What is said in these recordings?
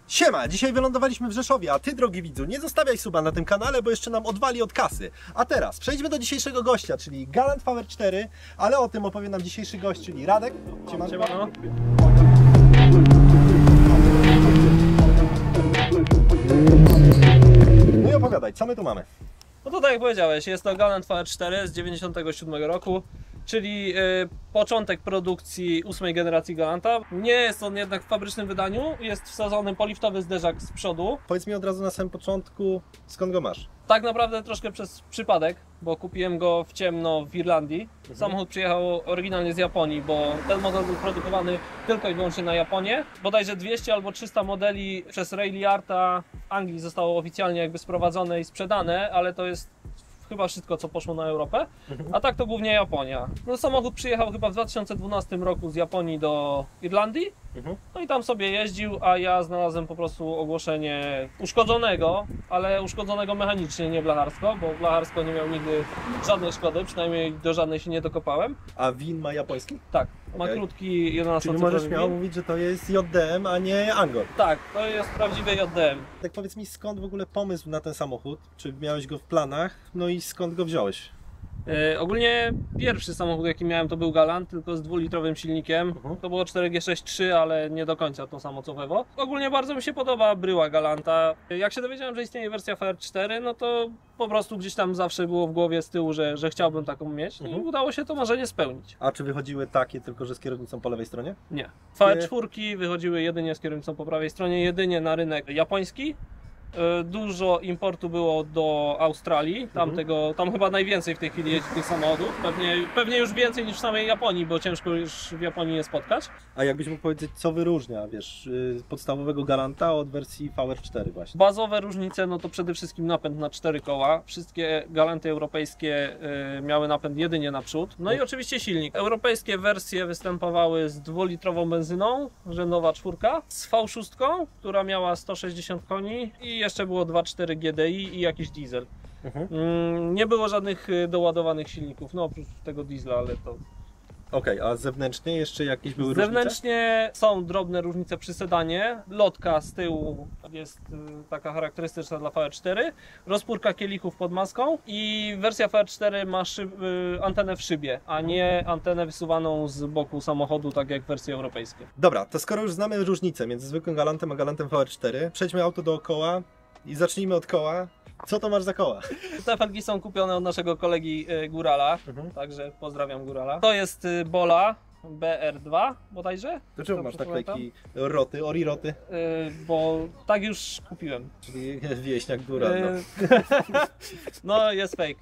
Siema, dzisiaj wylądowaliśmy w Rzeszowie, a ty, drogi widzu, nie zostawiaj suba na tym kanale, bo jeszcze nam odwali od kasy. A teraz przejdźmy do dzisiejszego gościa, czyli Galant VR4, ale o tym opowie nam dzisiejszy gość, czyli Radek. Siemano. No i opowiadaj, co my tu mamy? No to tak jak powiedziałeś, jest to Galant VR4 z 97 roku, czyli początek produkcji 8 generacji Galanta. Nie jest on jednak w fabrycznym wydaniu, jest wsadzony poliftowy zderzak z przodu. Powiedz mi od razu na samym początku, skąd go masz? Tak naprawdę troszkę przez przypadek, bo kupiłem go w ciemno w Irlandii. Samochód przyjechał oryginalnie z Japonii, bo ten model był produkowany tylko i wyłącznie na Japonię. Bodajże 200 albo 300 modeli przez Raleyarta w Anglii zostało oficjalnie jakby sprowadzone i sprzedane, ale to jest chyba wszystko, co poszło na Europę, a tak to głównie Japonia. No, samochód przyjechał chyba w 2012 roku z Japonii do Irlandii, no i tam sobie jeździł, a ja znalazłem po prostu ogłoszenie uszkodzonego, ale uszkodzonego mechanicznie, nie blacharsko, bo blacharsko nie miał nigdy żadnej szkody, przynajmniej do żadnej się nie dokopałem. A win ma japoński? Tak, ma krótki 11 Czyli możesz śmiało mówić, że to jest JDM, a nie Angor. Tak, to jest prawdziwy JDM. Tak powiedz mi, skąd w ogóle pomysł na ten samochód? Czy miałeś go w planach? No i skąd go wziąłeś? Ogólnie pierwszy samochód jaki miałem to był Galant, tylko z 2-litrowym silnikiem. To było 4G63, ale nie do końca to samo co w Evo. Ogólnie bardzo mi się podoba bryła Galanta. Jak się dowiedziałem, że istnieje wersja VR4, no to po prostu gdzieś tam zawsze było w głowie z tyłu, że chciałbym taką mieć i udało się to marzenie spełnić. A czy wychodziły takie tylko, że z kierownicą po lewej stronie? Nie. VR4 wychodziły jedynie z kierownicą po prawej stronie, jedynie na rynek japoński. Dużo importu było do Australii, tam chyba najwięcej w tej chwili jeździ tych samochodów, pewnie już więcej niż w samej Japonii, bo ciężko już w Japonii je spotkać. A jakbyś mógł powiedzieć, co wyróżnia, wiesz, podstawowego Galanta od wersji VR4 właśnie? Bazowe różnice, no to przede wszystkim napęd na 4 koła. Wszystkie Galanty europejskie miały napęd jedynie naprzód. No i oczywiście silnik. Europejskie wersje występowały z 2-litrową benzyną, rzędowa 4, z V6, która miała 160 koni i jeszcze było 2.4 GDI i jakiś diesel. Nie było żadnych doładowanych silników, no oprócz tego diesla, ale to... Okej, a zewnętrznie jeszcze jakieś były różnice? Zewnętrznie są drobne różnice przy sedanie. Lotka z tyłu jest taka charakterystyczna dla VR4. Rozpórka kielichów pod maską i wersja VR4 ma antenę w szybie, a nie antenę wysuwaną z boku samochodu, tak jak wersje europejskie. Dobra, to skoro już znamy różnicę między zwykłym Galantem a Galantem VR4, przejdźmy auto dookoła i zacznijmy od koła. Co to masz za koła? Te felgi są kupione od naszego kolegi Górala, także pozdrawiam Górala. To jest Bola BR2 bodajże. Dlaczego masz naklejki roty, Ori roty? Bo tak już kupiłem. Czyli wieśniak Góral. No jest fake.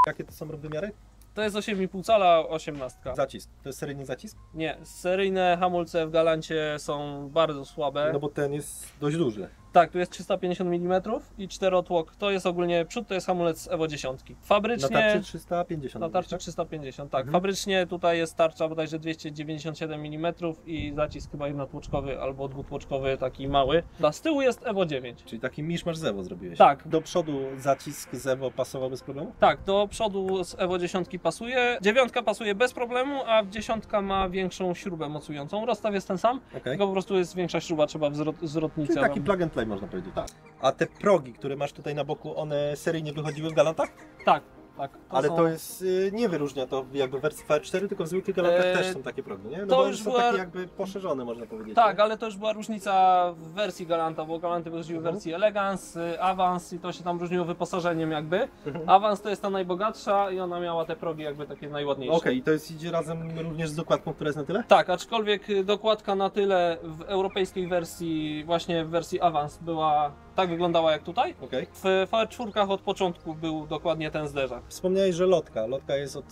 Jakie to są wymiary? To jest 8,5 cala, 18. Zacisk. To jest seryjny zacisk? Nie, seryjne hamulce w Galancie są bardzo słabe. No bo ten jest dość duży. Tak, tu jest 350 mm i 4-tłok. To jest ogólnie przód, to jest hamulec z Evo 10. Fabrycznie... Na tarczy 350. Na tarczy 350, tak. Fabrycznie tutaj jest tarcza bodajże 297 mm i zacisk chyba jednotłoczkowy albo dwutłoczkowy, taki mały. Z tyłu jest Evo 9. Czyli taki miszmasz z Evo zrobiłeś? Tak. Do przodu zacisk z Evo pasował bez problemu? Tak, do przodu z Evo 10 pasuje. 9 pasuje bez problemu, a 10 ma większą śrubę mocującą. Rozstaw jest ten sam, tylko po prostu jest większa śruba, trzeba zwrotnicę. Czyli taki plug and play można powiedzieć. Tak. A te progi, które masz tutaj na boku, one seryjnie wychodziły w Galantach? Tak. Tak, ale to jest, nie wyróżnia to jakby wersji VR4, tylko w zwykłych Galantach też są takie progi, nie? No bo już są takie jakby poszerzone, można powiedzieć. Tak, nie? ale to już była różnica w wersji Galanta, bo Galanty wychodziły w wersji Elegance, Avance i to się tam różniło wyposażeniem jakby. Avance to jest ta najbogatsza i ona miała te progi jakby takie najładniejsze. Okej, i to jest, idzie razem również z dokładką, która jest na tyle? Tak, aczkolwiek dokładka na tyle w europejskiej wersji, właśnie w wersji Avance była, tak wyglądała jak tutaj. W VR4 od początku był dokładnie ten zderzak. Wspomniałeś, że lotka jest od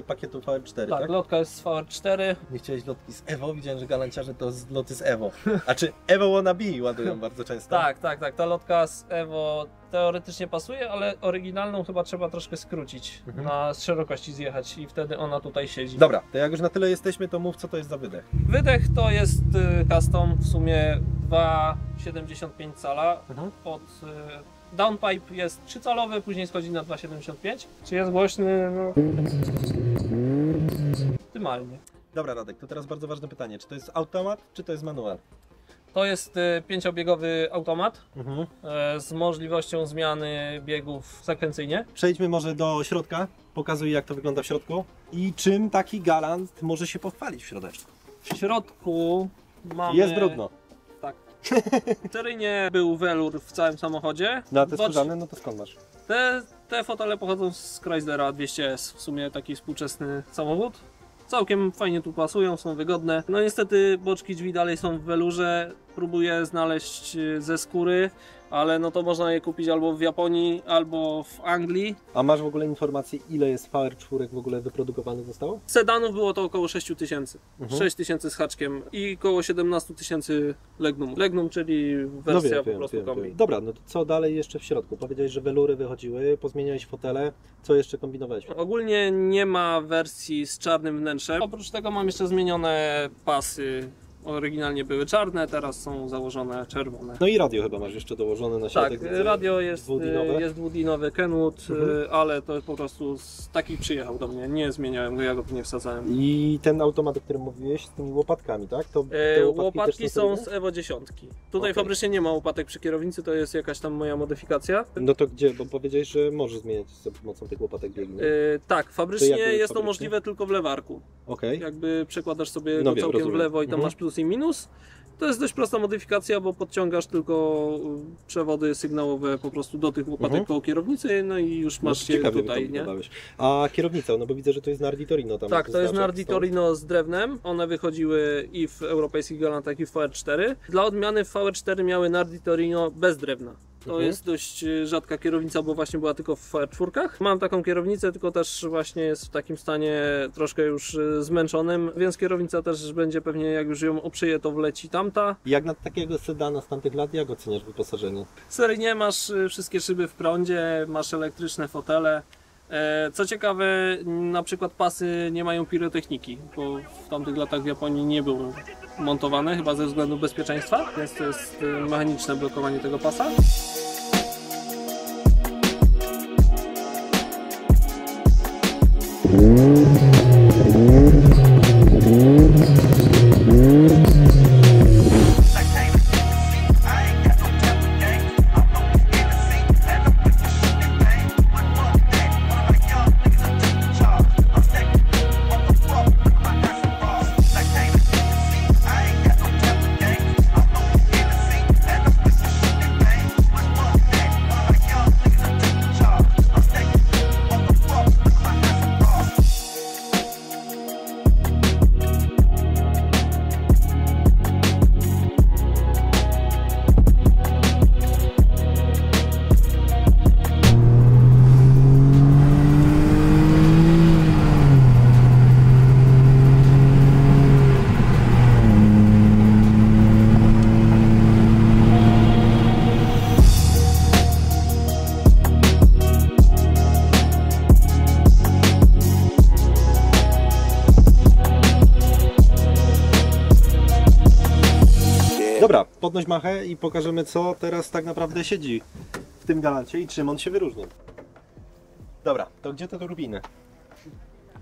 pakietu VR4, tak? Tak, lotka jest z VR4. Nie chciałeś lotki z Evo? Widziałem, że galanciarze to loty z Evo. A czy Evo wannabe ładują bardzo często? Tak. Ta lotka z Evo teoretycznie pasuje, ale oryginalną chyba trzeba troszkę skrócić, na szerokości zjechać i wtedy ona tutaj siedzi. Dobra, to jak już na tyle jesteśmy, to mów, co to jest za wydech. Wydech to jest custom, w sumie 2,75 cala. Od downpipe jest 3-calowy, później schodzi na 2,75. Czy jest głośny? No. Optymalnie. Dobra, Radek, to teraz bardzo ważne pytanie. Czy to jest automat, czy to jest manual? To jest 5-biegowy automat Mhm. z możliwością zmiany biegów sekwencyjnie. Przejdźmy może do środka, pokazuj jak to wygląda w środku i czym taki Galant może się pochwalić w środeczku. W środku mamy... Jest brudno. Tak. Seryjnie był welur w całym samochodzie. No a te Bocz- skórzane, no to skąd masz? Te fotele pochodzą z Chryslera 200S, w sumie taki współczesny samochód. Całkiem fajnie tu pasują, są wygodne. No niestety boczki drzwi dalej są w welurze. Próbuję znaleźć ze skóry, ale no to można je kupić albo w Japonii, albo w Anglii. A masz w ogóle informację, ile jest VR4 w ogóle wyprodukowanych zostało? Sedanów było to około 6 tysięcy. Mhm. 6 tysięcy z haczkiem i około 17 tysięcy Legnum. Legnum, czyli wersja po prostu kombi. Dobra, no to co dalej jeszcze w środku? Powiedziałeś, że welury wychodziły, pozmieniałeś fotele, co jeszcze kombinowałeś? Ogólnie nie ma wersji z czarnym wnętrzem. Oprócz tego mam jeszcze zmienione pasy. Oryginalnie były czarne, teraz są założone czerwone. No i radio chyba masz jeszcze dołożone na Tak, środek. radio jest dwudinowe? jest dwudinowy Kenwood, Mhm. ale to po prostu z takich przyjechał do mnie, nie zmieniałem go, ja go tu nie wsadzałem. I ten automat, o którym mówiłeś, z tymi łopatkami, tak? To te Łopatki też są z seryjne? Evo 10. Tutaj Okej. fabrycznie nie ma łopatek przy kierownicy, to jest jakaś tam moja modyfikacja. No to gdzie? Bo powiedziałeś, że możesz zmieniać za pomocą tych łopatek biegnie. Tak, To fabrycznie jak były jest to fabrycznie? możliwe tylko w lewarku. Okej. Jakby przekładasz sobie No go wiem, całkiem rozumiem. w lewo i tam Mhm. masz plus i minus. To jest dość prosta modyfikacja, bo podciągasz tylko przewody sygnałowe po prostu do tych łopatek Mhm. koło kierownicy, no i już No masz to je ciekawie tutaj, by to nie? wyglądałeś. A kierownica, no bo widzę, że to jest Nardi Torino tam. Tak, to jest znaczek Nardi stąd. Torino z drewnem. One wychodziły i w europejskich Galantach, i w VR4. Dla odmiany w VR4 miały Nardi Torino bez drewna. To Mhm. jest dość rzadka kierownica, bo właśnie była tylko w VR4. Mam taką kierownicę, tylko też właśnie jest w takim stanie troszkę już zmęczonym, więc kierownica też będzie pewnie, jak już ją oprzyję, to wleci tamta. Jak na takiego sedana z tamtych lat, jak oceniasz wyposażenie? Seryjnie masz wszystkie szyby w prądzie, masz elektryczne fotele. Co ciekawe, na przykład pasy nie mają pirotechniki, bo w tamtych latach w Japonii nie były montowane, chyba ze względu bezpieczeństwa, więc to jest mechaniczne blokowanie tego pasa. Dobra, podnoś machę i pokażemy, co teraz tak naprawdę siedzi w tym Galancie i czym on się wyróżnia. Dobra, to gdzie te turbiny?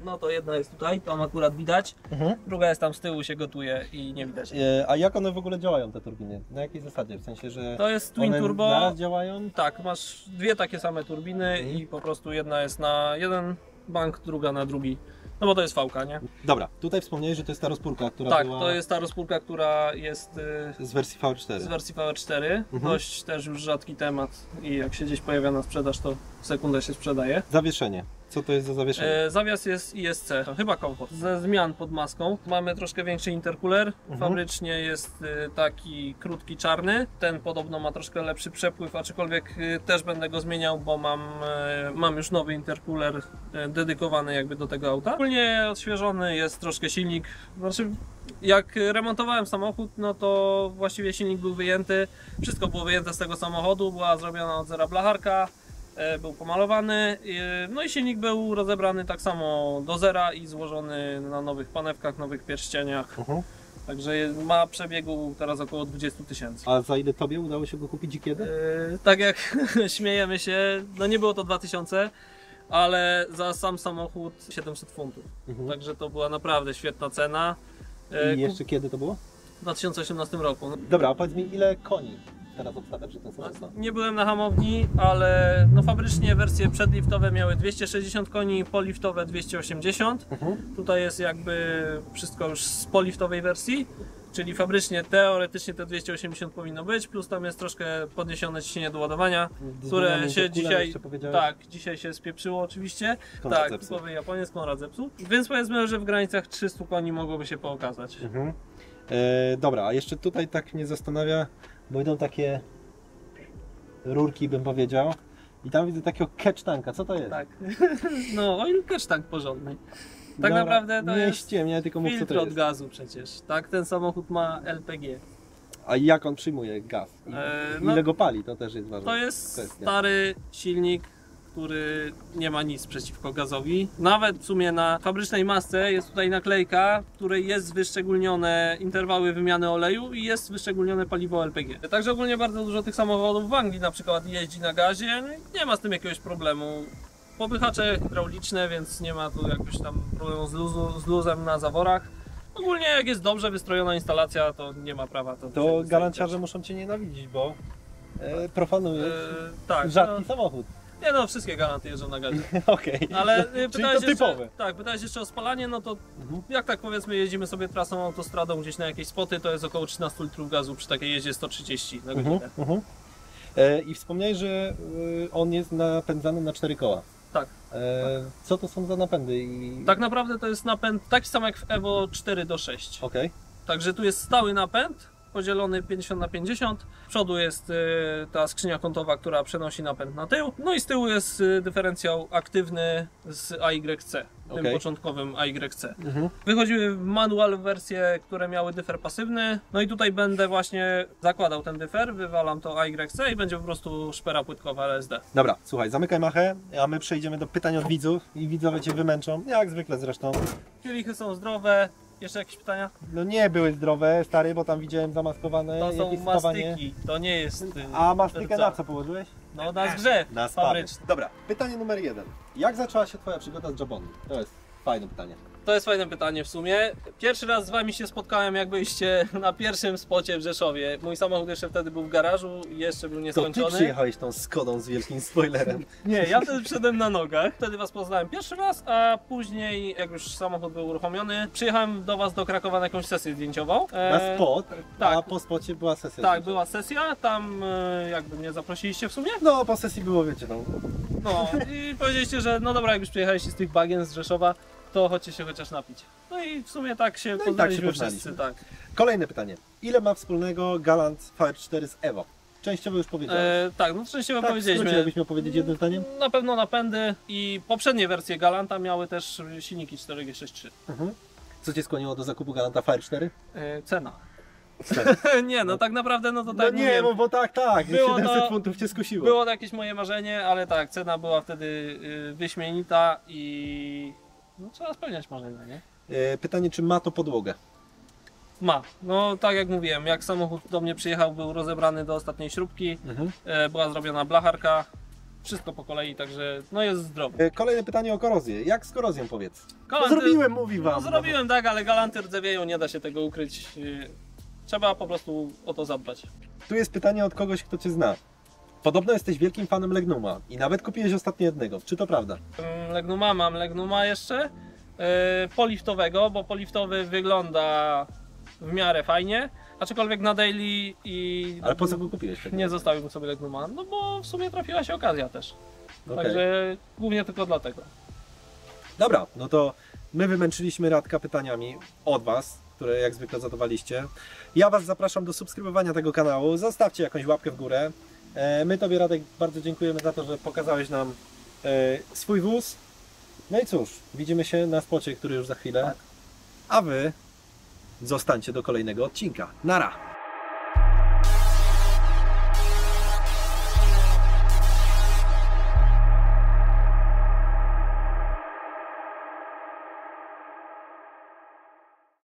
No to jedna jest tutaj, tam akurat widać, Mhm. druga jest tam z tyłu, się gotuje i nie widać. A jak one w ogóle działają, te turbiny? Na jakiej zasadzie? W sensie, że To jest Twin one Turbo. naraz działają? Tak, masz dwie takie same turbiny i po prostu jedna jest na jeden bank, druga na drugi. No bo to jest V-ka, nie? Dobra, tutaj wspomniałeś, że to jest ta rozpórka, która Tak, była to jest ta rozpórka, która jest z wersji VR4. z wersji VR4. Dość też już rzadki temat i jak się gdzieś pojawia na sprzedaż, to w sekundę się sprzedaje. Zawieszenie. Co to jest za zawieszenie? Zawias jest ISC, to chyba komfort. Ze zmian pod maską mamy troszkę większy intercooler. Fabrycznie jest taki krótki czarny. Ten podobno ma troszkę lepszy przepływ, aczkolwiek też będę go zmieniał, bo mam już nowy intercooler dedykowany jakby do tego auta. Ogólnie odświeżony jest troszkę silnik. Znaczy, jak remontowałem samochód, no to właściwie silnik był wyjęty. Wszystko było wyjęte z tego samochodu, była zrobiona od zera blacharka. Był pomalowany, no i silnik był rozebrany tak samo do zera i złożony na nowych panewkach, nowych pierścieniach. Także ma przebiegu teraz około 20 tysięcy. A za ile tobie udało się go kupić i kiedy? Tak jak śmiejemy się, no nie było to 2000, ale za sam samochód 700 funtów. Także to była naprawdę świetna cena. I jeszcze kiedy to było? w 2018 roku. Dobra, a powiedz mi, ile koni teraz obstawia przy tym samochodzie? Nie byłem na hamowni, ale no fabrycznie wersje przedliftowe miały 260 koni, poliftowe 280. Tutaj jest jakby wszystko już z poliftowej wersji, czyli fabrycznie teoretycznie te 280 powinno być, plus tam jest troszkę podniesione ciśnienie do ładowania, które się dzisiaj, tak, dzisiaj się spieprzyło oczywiście. Konrad tak, zepsuł. typowy Japoniec, Konrad zepsuł. Więc powiedzmy, że w granicach 300 koni mogłoby się pokazać. Dobra, a jeszcze tutaj tak mnie zastanawia, bo idą takie rurki, bym powiedział. I tam widzę takiego catch tanka, co to jest? Tak. No, oil catch tank porządny. Tak Dobra, naprawdę to nie jest ściemniaj, tylko mów, co filtr to od jest. gazu przecież. Tak, ten samochód ma LPG. A jak on przyjmuje gaz? No, Ile go pali? To też jest ważne. to jest kwestia. stary silnik, który nie ma nic przeciwko gazowi. Nawet w sumie na fabrycznej masce jest tutaj naklejka, w której jest wyszczególnione interwały wymiany oleju i jest wyszczególnione paliwo LPG. Także ogólnie bardzo dużo tych samochodów w Anglii na przykład jeździ na gazie, nie ma z tym jakiegoś problemu. Popychacze hydrauliczne, więc nie ma tu jakoś tam problemu z luzem na zaworach. Ogólnie jak jest dobrze wystrojona instalacja, to nie ma prawa To galanciarze muszą Cię nienawidzić, bo profanujesz tak, rzadki samochód. nie no, wszystkie galanty jeżdżą na gazie. Okej. Ale Czyli pytałeś to typowe. jeszcze, tak, pytałeś jeszcze o spalanie, no to jak tak powiedzmy jeździmy sobie trasą autostradą gdzieś na jakieś spoty, to jest około 13 litrów gazu przy takiej jeździe 130 na godzinę. I wspomniałeś, że on jest napędzany na 4 koła. Tak. Co to są za napędy? Tak naprawdę to jest napęd taki sam jak w Evo 4/6. Okej. Także tu jest stały napęd, podzielony 50/50. Z przodu jest ta skrzynia kątowa, która przenosi napęd na tył. No i z tyłu jest dyferencjał aktywny z AYC, tym Okej. początkowym AYC. Wychodziły manual wersje, które miały dyfer pasywny. No i tutaj będę właśnie zakładał ten dyfer, wywalam to AYC i będzie po prostu szpera płytkowa LSD. Dobra, słuchaj, zamykaj machę, a my przejdziemy do pytań od widzów i widzowie Cię wymęczą, jak zwykle zresztą. Kielichy są zdrowe. Jeszcze jakieś pytania? No nie były zdrowe, stary, bo tam widziałem zamaskowane To są jakieś spawanie. mastyki, to nie jest... A mastykę rdza. na co położyłeś? No na zgrzew fabryczny. Dobra, pytanie numer 1. Jak zaczęła się Twoja przygoda z Japonią? To jest fajne pytanie. To jest fajne pytanie w sumie. Pierwszy raz z Wami się spotkałem, jak byliście na pierwszym spocie w Rzeszowie. Mój samochód jeszcze wtedy był w garażu i jeszcze był To Ty nieskończony. przyjechałeś tą Skodą z wielkim spoilerem. Nie, ja wtedy przyszedłem na nogach. Wtedy Was poznałem pierwszy raz, a później, jak już samochód był uruchomiony, przyjechałem do Was do Krakowa na jakąś sesję zdjęciową. Na spot, tak. a po spocie była sesja. Tak, była sesja, tam jakby mnie zaprosiliście w sumie. No, po sesji było, wiecie, no. No i powiedzieliście, że no dobra, jak już przyjechaliście z tych bagien z Rzeszowa, to chodźcie się chociaż napić. No i w sumie tak się poznaliśmy poznaliśmy. wszyscy, tak. Kolejne pytanie. Ile ma wspólnego Galant VR4 z Evo? Częściowo już powiedziałem. Tak, no częściowo Tak, w powiedzieliśmy. skrócie, jakbyś miał powiedzieć jednym zdaniem? Na pewno napędy i poprzednie wersje Galanta miały też silniki 4G63. Co Cię skłoniło do zakupu Galanta VR4? Cena. Nie, no tak naprawdę, no to No tak nie, mówiłem, bo tak, Było 700 to- funtów Cię skusiło. było to jakieś moje marzenie, ale tak, cena była wtedy wyśmienita i no trzeba spełniać marzenia, nie? Pytanie, czy ma to podłogę? Ma. No tak jak mówiłem, jak samochód do mnie przyjechał, był rozebrany do ostatniej śrubki, była zrobiona blacharka, wszystko po kolei, także no jest zdrowy. Kolejne pytanie o korozję. Jak z korozją, powiedz? Galanty- Zrobiłem, mówi No, Wam. zrobiłem tak, ale galanty rdzewieją, nie da się tego ukryć. Trzeba po prostu o to zadbać. Tu jest pytanie od kogoś, kto Cię zna. Podobno jesteś wielkim fanem Legnuma i nawet kupiłeś ostatnio jednego. Czy to prawda? Legnuma mam, Legnuma jeszcze poliftowego, bo poliftowy wygląda w miarę fajnie, aczkolwiek na daily i Ale po co go kupiłeś? nie zostawiłbym sobie Legnuma, no bo w sumie trafiła się okazja też. Okej. Także głównie tylko dlatego. Dobra, no to my wymęczyliśmy Radka pytaniami od Was, które jak zwykle zadawaliście. Ja Was zapraszam do subskrybowania tego kanału. Zostawcie jakąś łapkę w górę. My Tobie, Radek, bardzo dziękujemy za to, że pokazałeś nam swój wóz. No i cóż, widzimy się na spocie, który już za chwilę. Tak. A Wy zostańcie do kolejnego odcinka. Nara!